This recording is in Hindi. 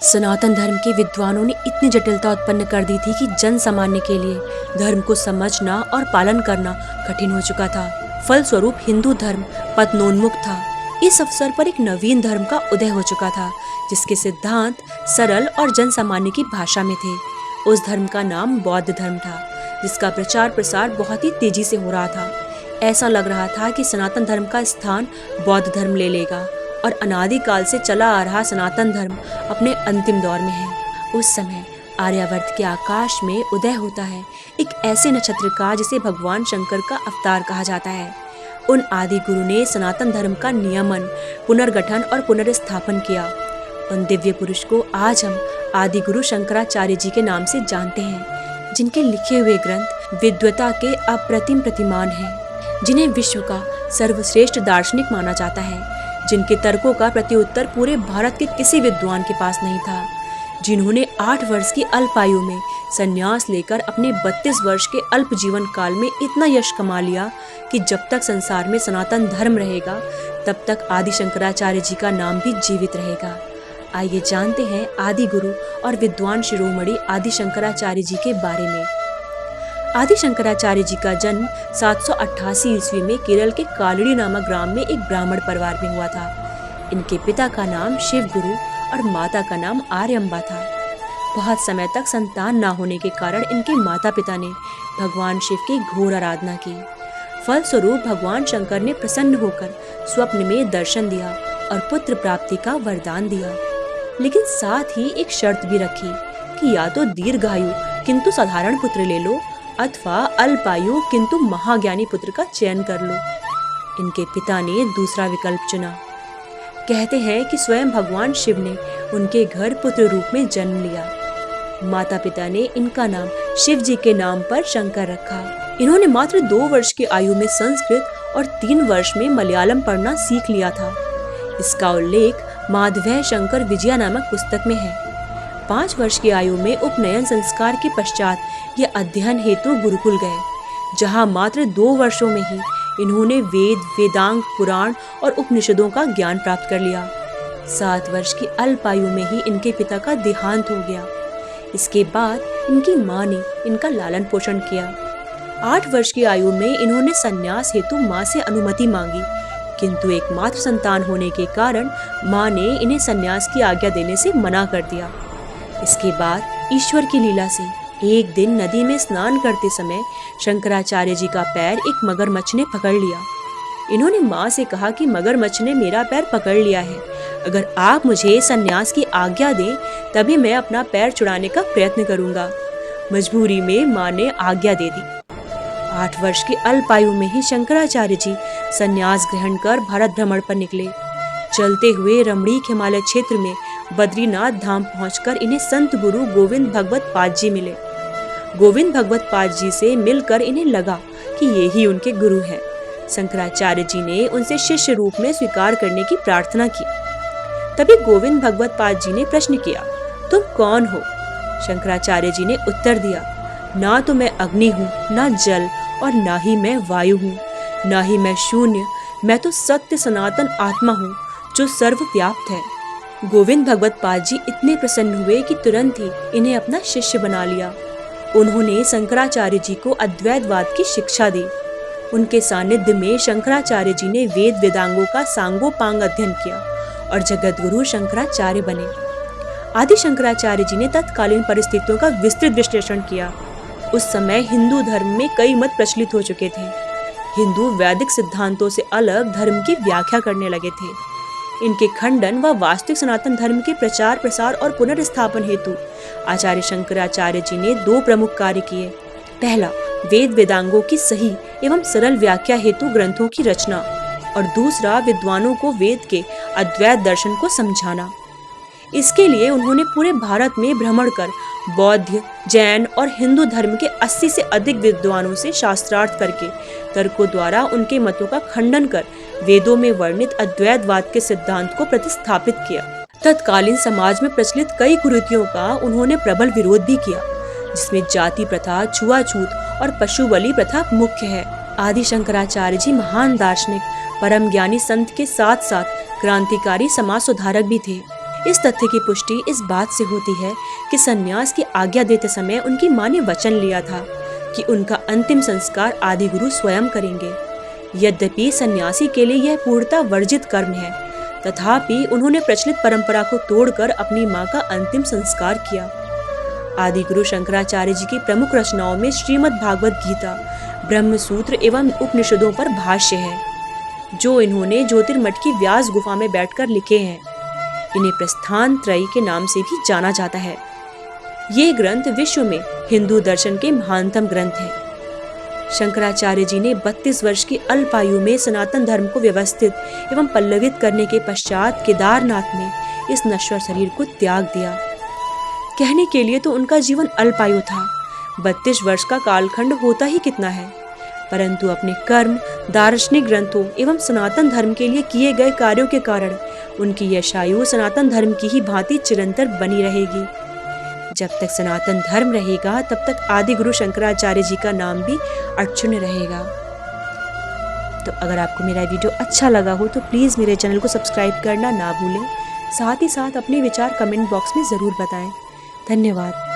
सनातन धर्म के विद्वानों ने इतनी जटिलता उत्पन्न कर दी थी कि जन सामान्य के लिए धर्म को समझना और पालन करना कठिन हो चुका था। फलस्वरूप हिंदू धर्म पतनोन्मुख था। इस अवसर पर एक नवीन धर्म का उदय हो चुका था, जिसके सिद्धांत सरल और जन सामान्य की भाषा में थे। उस धर्म का नाम बौद्ध धर्म था, जिसका प्रचार प्रसार बहुत ही तेजी से हो रहा था। ऐसा लग रहा था कि सनातन धर्म का स्थान बौद्ध धर्म ले लेगा और अनादिकाल से चला आ रहा सनातन धर्म अपने अंतिम दौर में है। उस समय आर्यावर्त के आकाश में उदय होता है एक ऐसे नक्षत्र का जिसे भगवान शंकर का अवतार कहा जाता है। उन आदि गुरु ने सनातन धर्म का नियमन, पुनर्गठन और पुनर्स्थापन किया। उन दिव्य पुरुष को आज हम आदि गुरु शंकराचार्य जी के नाम से जानते हैं, जिनके लिखे हुए ग्रंथ विद्वता के अप्रतिम प्रतिमान हैं, जिन्हें विश्व का सर्वश्रेष्ठ दार्शनिक माना जाता है, जिनके तर्कों का प्रत्युत्तर पूरे भारत के किसी विद्वान के पास नहीं था, जिन्होंने 8 वर्ष की अल्प आयु में संन्यास लेकर अपने 32 वर्ष के अल्प जीवन काल में इतना यश कमा लिया कि जब तक संसार में सनातन धर्म रहेगा तब तक आदि शंकराचार्य जी का नाम भी जीवित रहेगा। आइए जानते हैं आदि गुरु और विद्वान शिरोमणि आदि शंकराचार्य जी के बारे में। आदि शंकराचार्य जी का जन्म 788 ईस्वी में केरल के कालड़ी नामक ग्राम में एक ब्राह्मण परिवार में हुआ था। इनके पिता का नाम शिव गुरु और माता का नाम आर्यम्बा था। बहुत समय तक संतान न होने के कारण इनके माता पिता ने भगवान शिव की घोर आराधना की। फलस्वरूप भगवान शंकर ने प्रसन्न होकर स्वप्न में दर्शन दिया और पुत्र प्राप्ति का वरदान दिया, लेकिन साथ ही एक शर्त भी रखी कि या तो दीर्घायु किंतु साधारण पुत्र ले लो अथवा अल्पायु किंतु महाज्ञानी पुत्र का चयन कर लो। इनके पिता ने दूसरा विकल्प चुना। कहते हैं कि स्वयं भगवान शिव ने उनके घर पुत्र रूप में जन्म लिया। माता पिता ने इनका नाम शिव जी के नाम पर शंकर रखा। इन्होंने मात्र 2 वर्ष की आयु में संस्कृत और 3 वर्ष में मलयालम पढ़ना सीख लिया था। इसका उल्लेख माधवैया शंकर विजया नामक पुस्तक में है। 5 वर्ष की आयु में उपनयन संस्कार के पश्चात ये अध्ययन हेतु गुरुकुल गए, जहाँ मात्र 2 वर्षों में ही इन्होंने वेद, वेदांग, पुराण और उपनिषदों का ज्ञान प्राप्त कर लिया। 7 वर्ष की अल्प आयु में ही इनके पिता का देहांत हो गया। इसके बाद इनकी माँ ने इनका लालन पोषण किया। 8 वर्ष की आयु में इन्होंने संन्यास हेतु माँ से अनुमति मांगी, किंतु एकमात्र संतान होने के कारण माँ ने इन्हें संन्यास की आज्ञा देने से मना कर दिया। इसके बाद ईश्वर की लीला से एक दिन नदी में स्नान करते समय शंकराचार्य जी का पैर एक मगरमच्छ ने पकड़ लिया। इन्होंने माँ से कहा कि मगरमच्छ ने मेरा पैर पकड़ लिया है, अगर आप मुझे संन्यास की आज्ञा दें तभी मैं अपना पैर छुड़ाने का प्रयत्न करूंगा। मजबूरी में माँ ने आज्ञा दे दी। 8 वर्ष की अल्प आयु में ही शंकराचार्य जी संन्यास ग्रहण कर भारत भ्रमण पर निकले। चलते हुए रमणीक हिमालय क्षेत्र में बद्रीनाथ धाम पहुंचकर इन्हें संत गुरु गोविंद भगवत पाद जी मिले। गोविंद भगवत पाद जी से मिलकर इन्हें लगा कि ये ही उनके गुरु हैं। शंकराचार्य जी ने उनसे शिष्य रूप में स्वीकार करने की प्रार्थना की। तभी गोविंद भगवत पाद जी ने प्रश्न किया, तुम कौन हो? शंकराचार्य जी ने उत्तर दिया, ना तो मैं अग्नि हूँ, ना जल और ना ही मैं वायु हूँ, ना ही मैं शून्य, मैं तो सत्य सनातन आत्मा हूँ जो सर्वव्याप्त है। गोविंद भगवत पाद जी इतने प्रसन्न हुए कि तुरंत ही इन्हें अपना शिष्य बना लिया। उन्होंने शंकराचार्य जी को अद्वैतवाद की शिक्षा दी। उनके सानिध्य में शंकराचार्य जी ने वेद वेदांगों का सांगोपांग अध्ययन किया और जगत गुरु शंकराचार्य बने। आदि शंकराचार्य जी ने तत्कालीन परिस्थितियों का विस्तृत विश्लेषण किया। उस समय हिंदू धर्म में कई मत प्रचलित हो चुके थे। हिंदू वैदिक सिद्धांतों से अलग धर्म की व्याख्या करने लगे थे। इनके खंडन व वास्तविक सनातन धर्म के प्रचार प्रसार और पुनर्स्थापन हेतु आचार्य शंकराचार्य जी ने 2 प्रमुख कार्य किए। पहला, वेद वेदांगों की सही एवं सरल व्याख्या हेतु ग्रंथों की रचना और दूसरा, विद्वानों को वेद के अद्वैत दर्शन को समझाना। इसके लिए उन्होंने पूरे भारत में भ्रमण कर बौद्ध, जैन और हिंदू धर्म के 80 से अधिक विद्वानों से शास्त्रार्थ करके तर्कों द्वारा उनके मतों का खंडन कर वेदों में वर्णित अद्वैतवाद के सिद्धांत को प्रतिस्थापित किया। तत्कालीन समाज में प्रचलित कई कुरीतियों का उन्होंने प्रबल विरोध भी किया, जिसमें जाति प्रथा, छुआछूत और पशु बलि प्रथा मुख्य है। आदि शंकराचार्य जी महान दार्शनिक, परम ज्ञानी संत के साथ साथ क्रांतिकारी समाज सुधारक भी थे। इस तथ्य की पुष्टि इस बात से होती है कि संन्यास की आज्ञा देते समय उनकी मां ने वचन लिया था कि उनका अंतिम संस्कार आदि गुरु स्वयं करेंगे। यद्यपि सन्यासी के लिए यह पूर्णतः वर्जित कर्म है, तथापि उन्होंने प्रचलित परंपरा को तोड़कर अपनी मां का अंतिम संस्कार किया। आदि गुरु शंकराचार्य जी की प्रमुख रचनाओं में श्रीमद् भागवत गीता, ब्रह्म सूत्र एवं उपनिषदों पर भाष्य है, जो इन्होंने ज्योतिर्मठ की व्यास गुफा में बैठकर लिखे हैं। इन्हें प्रस्थान त्रयी के नाम से भी जाना जाता है। ये ग्रंथ विश्व में हिंदू दर्शन के महानतम ग्रंथ हैं। शंकराचार्य जी ने 32 वर्ष की अल्प आयु में सनातन धर्म को व्यवस्थित एवं पल्लवित करने के पश्चात केदारनाथ में इस नश्वर शरीर को त्याग दिया। कहने के लिए तो उनका जीवन अल्प आयु था, 32 वर्ष का कालखंड होता ही कितना है, परंतु अपने कर्म, दार्शनिक ग्रंथों एवं सनातन धर्म के लिए किए गए कार्यों के कारण उनकी यशायु सनातन धर्म की ही भांति चिरंतर बनी रहेगी। जब तक सनातन धर्म रहेगा तब तक आदि गुरु शंकराचार्य जी का नाम भी अक्षुण्ण रहेगा। तो अगर आपको मेरा वीडियो अच्छा लगा हो तो प्लीज़ मेरे चैनल को सब्सक्राइब करना ना भूलें। साथ ही साथ अपने विचार कमेंट बॉक्स में ज़रूर बताएं। धन्यवाद।